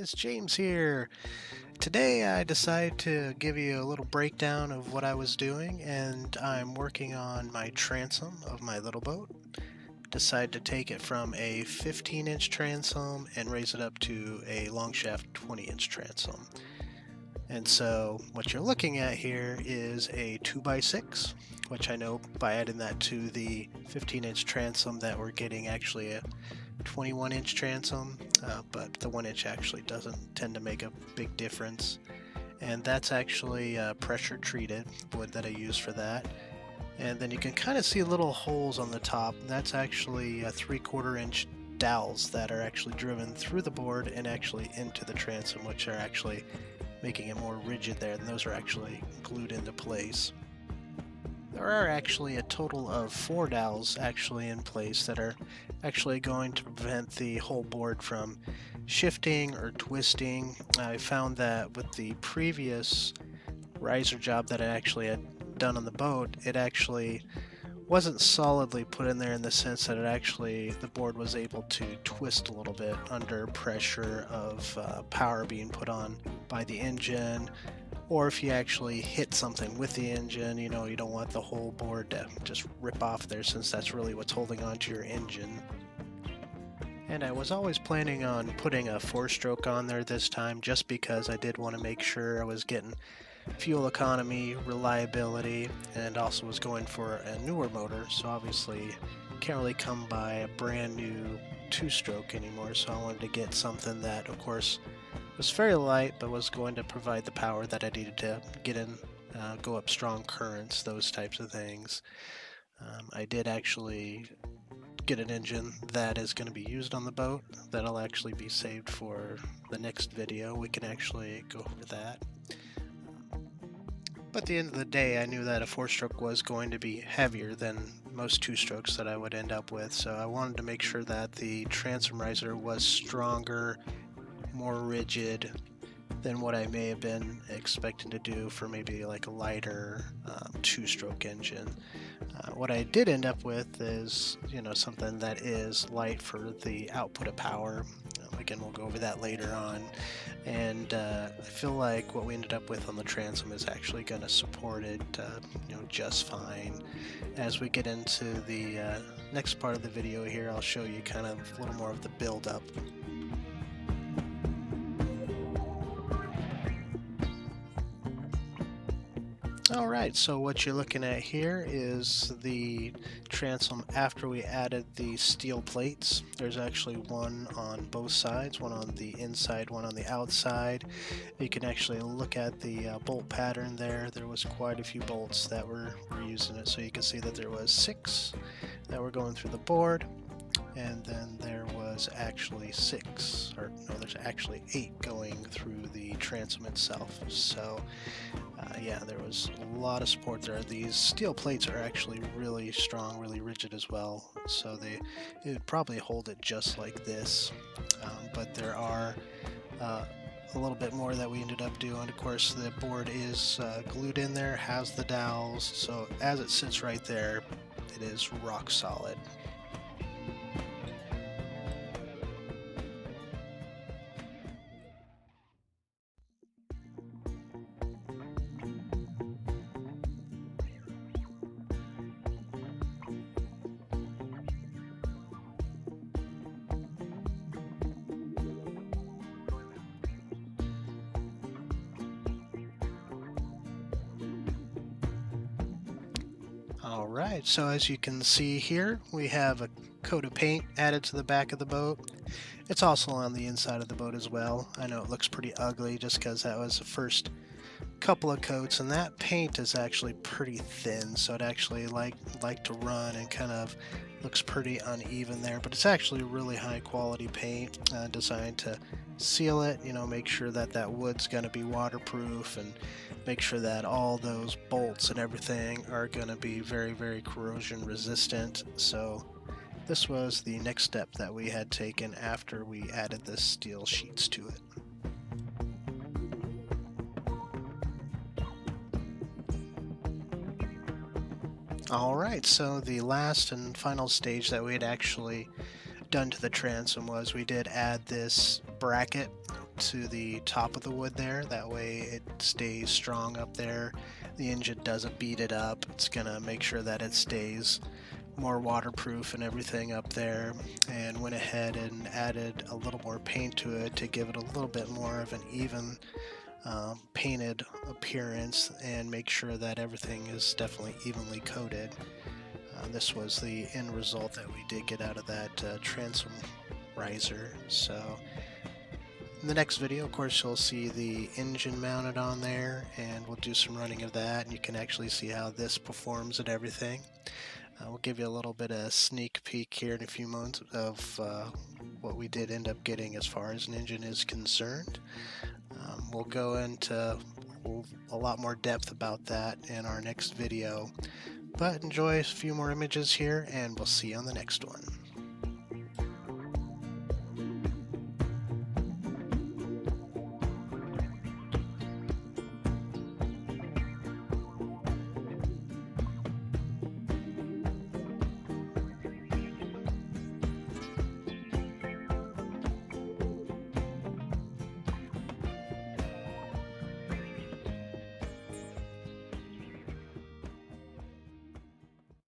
guys, James here. Today I decided to give you a little breakdown of what I was doing, and I'm working on my transom of my little boat. Decided to take it from a 15-inch transom and raise it up to a long shaft 20-inch transom. And so what you're looking at here is a 2x6, which I know by adding that to the 15-inch transom that we're getting actually a 21-inch transom, but the 1-inch actually doesn't tend to make a big difference. And that's actually pressure treated wood that I use for that. And then you can kind of see little holes on the top. That's actually 3/4 inch dowels that are actually driven through the board and actually into the transom, which are actually making it more rigid there, and those are actually glued into place. There are actually a total of 4 dowels actually in place that are actually going to prevent the whole board from shifting or twisting. I found that with the previous riser job that I actually had done on the boat, it actually wasn't solidly put in there in the sense that the board was able to twist a little bit under pressure of power being put on by the engine, or if you actually hit something with the engine, you don't want the whole board to just rip off there, since that's really what's holding onto your engine. And I was always planning on putting a 4-stroke on there this time, just because I did want to make sure I was getting fuel economy, reliability, and also was going for a newer motor, so obviously can't really come by a brand new 2-stroke anymore, so I wanted to get something that of course was very light but was going to provide the power that I needed to get in, go up strong currents, those types of things. I did actually get an engine that is going to be used on the boat that'll actually be saved for the next video. We can actually go over that. But at the end of the day, I knew that a 4-stroke was going to be heavier than most 2-strokes that I would end up with, so I wanted to make sure that the transom riser was stronger, more rigid than what I may have been expecting to do for maybe like a lighter 2-stroke engine. What I did end up with is, something that is light for the output of power. Again, we'll go over that later on. And I feel like what we ended up with on the transom is actually going to support it, just fine. As we get into the next part of the video here, I'll show you kind of a little more of the build-up. Alright, so what you're looking at here is the transom after we added the steel plates. There's actually one on both sides, one on the inside, one on the outside. You can actually look at the bolt pattern there. There was quite a few bolts that were using it, so you can see that there was 6 that were going through the board, and then there was actually there's actually 8 going through the transom itself. So yeah, there was a lot of support there. These steel plates are actually really strong, really rigid as well, so it would probably hold it just like this. But there are a little bit more that we ended up doing. Of course, the board is glued in there, has the dowels, so as it sits right there, it is rock solid. Alright, so as you can see here, we have a coat of paint added to the back of the boat. It's also on the inside of the boat as well. I know it looks pretty ugly just because that was the first couple of coats, and that paint is actually pretty thin, so it actually like to run and kind of looks pretty uneven there, but it's actually really high quality paint designed to seal it, make sure that that wood's going to be waterproof, and make sure that all those bolts and everything are going to be very, very corrosion resistant. So this was the next step that we had taken after we added the steel sheets to it. Alright, so the last and final stage that we had actually done to the transom was we did add this bracket to the top of the wood there. That way it stays strong up there. The engine doesn't beat it up. It's gonna make sure that it stays more waterproof and everything up there, and went ahead and added a little more paint to it to give it a little bit more of an even painted appearance and make sure that everything is definitely evenly coated. This was the end result that we did get out of that transom riser. So in the next video, of course, you'll see the engine mounted on there, and we'll do some running of that, and you can actually see how this performs and everything. We'll give you a little bit of sneak peek here in a few moments of what we did end up getting as far as an engine is concerned. We'll go into a lot more depth about that in our next video, but enjoy a few more images here, and we'll see you on the next one.